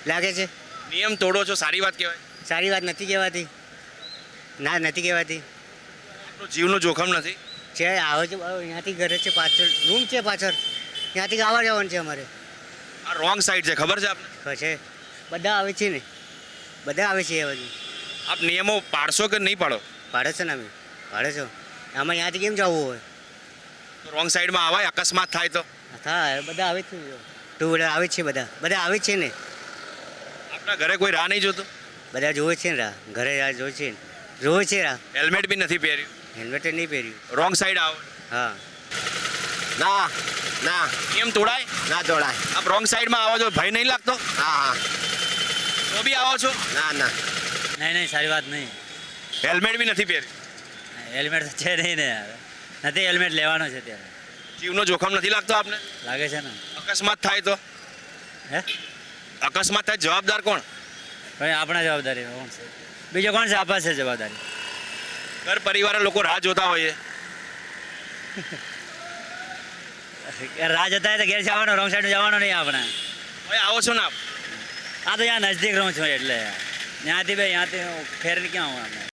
લાગે છે. નિયમ તોડો છો સારી વાત કહેવાય? સારી વાત નથી કહેવાતી. ના, નથી કહેવાતી. આપનો જીવનું જોખમ નથી? છે, આવે છે અહીંયાથી ઘરે છે, પાછળ રૂમ છે, પાછળ ત્યાંથી આવવા જવાનું છે અમારે. આ રોંગ સાઈડ છે, ખબર છે આપને? છે, બધા આવે છે ને, બધા આવે છે એ બાજુ. આપ નિયમો પાડશો કે નહીં પાડો? પાડે છે ને, અમે પાડે છો. આમાં અહીંયાથી કેમ જવું હોય? તો રોંગ સાઈડમાં આવાય, અકસ્માત થાય તો? હા, બધા આવે છે, ટુ વ્હીલર આવે છે, બધા આવે છે ને. આપના ઘરે કોઈ રાહ નહીં જોતું? બધા જોવે છે ને રાહ, ઘરે રાહ જોવે છે ને, જોવે છે રાહ. હેલ્મેટ બી નથી પહેર્યું, હેલ્મેટ નહીં પહેર્યું. રોંગ સાઈડ આવો. હા. ના ના નિયમ તોડાય? ના તોડાય. આપ રોંગ સાઈડમાં આવો છો, ભય નહીં લાગતો? હા હા તો બી આવો છો? ના ના નહીં સારી વાત નહીં. હેલ્મેટ બી નથી પહેર્યું? હેલ્મેટ તો છે નહીં ને યાર, નથી હેલ્મેટ લેવાનો છે ત્યારે. જીવનો જોખમ નથી લાગતો આપને? લાગે છે ને. અકસ્માત થાય તો? હે? અકસ્માત થાય જવાબદાર કોણ? ભાઈ આપણા જવાબદારી કોણ છે? બીજો કોણ છે? આપણા છે જવાબદારી. ઘર પરિવારના લોકો રાહ જોતા હોઈએ. રાહ જતા હોય તો ઘેર જવાનો, રોંગ સાઈડ જવાનો નહીં આપણે. હવે આવો છો ને આપ? આ તો ત્યાં નજદીક રહું છું એટલે ત્યાંથી ભાઈ ત્યાંથી ફેર ક્યાં આવું આપણે.